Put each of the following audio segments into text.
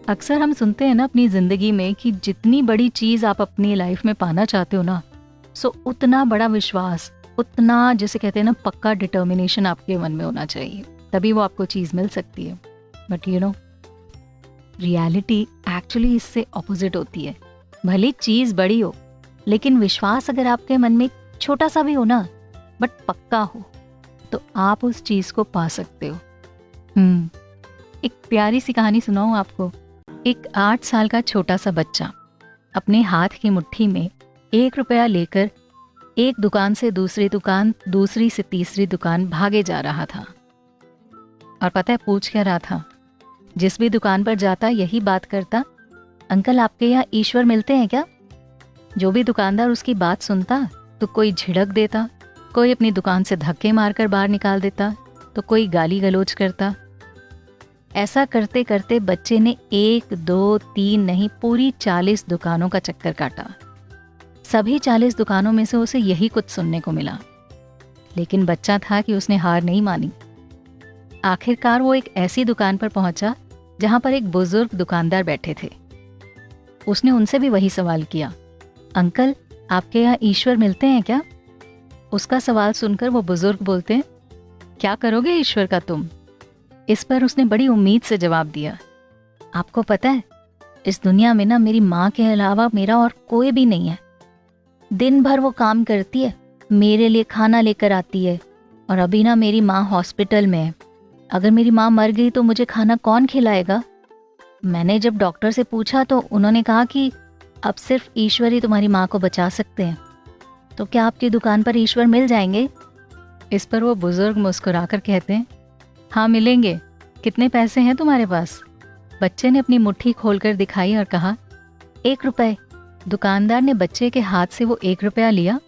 अक्सर हम सुनते हैं ना अपनी ज़िंदगी में कि जितनी बड़ी चीज़ आप अपनी लाइफ में पाना चाहते हो ना, सो उतना बड़ा विश्वास, उतना जिसे कहते हैं ना पक्का डिटर्मिनेशन आपके मन में होना चाहिए, तभी वो आपको चीज़ मिल सकती है। बट रियलिटी एक्चुअली इससे ऑपोजिट होती है। भले चीज़ बड़ी हो, लेकिन विश्वास अगर आपके मन में छोटा सा भी हो ना, बट पक्का हो, तो आप उस चीज़ को पा सकते हो। एक प्यारी सी कहानी सुनाऊं आपको। एक 8 साल का छोटा सा बच्चा अपने हाथ की मुट्ठी में 1 रुपया लेकर एक दुकान से दूसरी दुकान, दूसरी से तीसरी दुकान भागे जा रहा था। और पता है पूछ क्या रहा था? जिस भी दुकान पर जाता यही बात करता, अंकल आपके यहाँ ईश्वर मिलते हैं क्या? जो भी दुकानदार उसकी बात सुनता तो कोई झिड़क देता, कोई अपनी दुकान से धक्के मारकर बाहर निकाल देता, तो कोई गाली गलौज करता। ऐसा करते करते बच्चे ने 1, 2, 3 नहीं पूरी 40 दुकानों का चक्कर काटा। सभी 40 दुकानों में से उसे यही कुछ सुनने को मिला। लेकिन बच्चा था कि उसने हार नहीं मानी। आखिरकार वो एक ऐसी दुकान पर पहुंचा जहां पर एक बुजुर्ग दुकानदार बैठे थे। उसने उनसे भी वही सवाल किया, अंकल आपके यहाँ ईश्वर मिलते हैं क्या? उसका सवाल सुनकर वो बुजुर्ग बोलते हैं, क्या करोगे ईश्वर का तुम? इस पर उसने बड़ी उम्मीद से जवाब दिया, आपको पता है इस दुनिया में ना मेरी माँ के अलावा मेरा और कोई भी नहीं है। दिन भर वो काम करती है, मेरे लिए खाना लेकर आती है, और अभी ना मेरी माँ हॉस्पिटल में है। अगर मेरी माँ मर गई तो मुझे खाना कौन खिलाएगा? मैंने जब डॉक्टर से पूछा तो उन्होंने कहा कि अब सिर्फ ईश्वर ही तुम्हारी माँ को बचा सकते हैं। तो क्या आपकी दुकान पर ईश्वर मिल जाएंगे? इस पर वो बुजुर्ग मुस्कुराकर कहते हैं, हाँ मिलेंगे। कितने पैसे हैं तुम्हारे पास? बच्चे ने अपनी मुट्ठी खोलकर दिखाई और कहा, 1 रुपए। दुकानदार ने बच्चे के हाथ से वो 1 रुपया लिया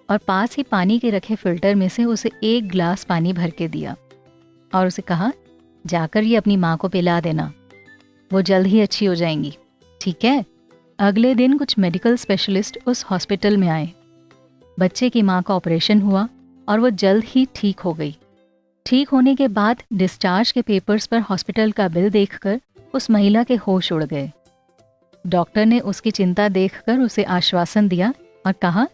और पास ही पानी के रखे फिल्टर में से उसे 1 गिलास पानी भर के दिया और उसे कहा, जाकर ये अपनी माँ को पिला देना, वो जल्द ही अच्छी हो जाएंगी, ठीक है? अगले दिन कुछ मेडिकल स्पेशलिस्ट उस हॉस्पिटल में आए। बच्चे की माँ का ऑपरेशन हुआ और वो जल्द ही ठीक हो गई। ठीक होने के बाद डिस्चार्ज के पेपर्स पर हॉस्पिटल का बिल देखकर उस महिला के होश उड़ गए। डॉक्टर ने उसकी चिंता देखकर उसे आश्वासन दिया और कहा,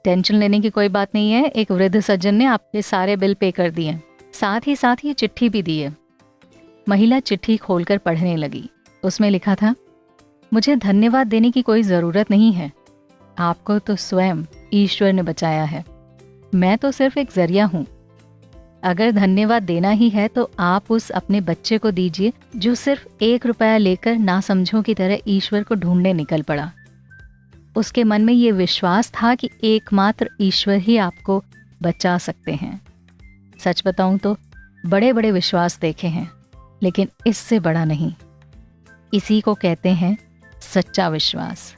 टेंशन लेने की कोई बात नहीं है, एक वृद्ध सज्जन ने आपके सारे बिल पे कर दिए, साथ ही ये चिट्ठी भी दी है। महिला चिट्ठी खोलकर पढ़ने लगी। उसमें लिखा था, मुझे धन्यवाद देने की कोई ज़रूरत नहीं है, आपको तो स्वयं ईश्वर ने बचाया है, मैं तो सिर्फ एक जरिया हूँ। अगर धन्यवाद देना ही है तो आप उस अपने बच्चे को दीजिए जो सिर्फ 1 रुपया लेकर नासमझों की तरह ईश्वर को ढूंढने निकल पड़ा। उसके मन में ये विश्वास था कि एकमात्र ईश्वर ही आपको बचा सकते हैं। सच बताऊं तो बड़े बड़े विश्वास देखे हैं, लेकिन इससे बड़ा नहीं। इसी को कहते हैं सच्चा विश्वास।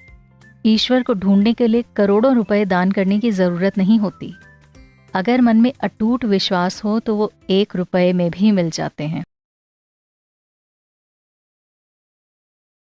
ईश्वर को ढूंढने के लिए करोड़ों रुपए दान करने की जरूरत नहीं होती। अगर मन में अटूट विश्वास हो तो वो 1 रुपये में भी मिल जाते हैं।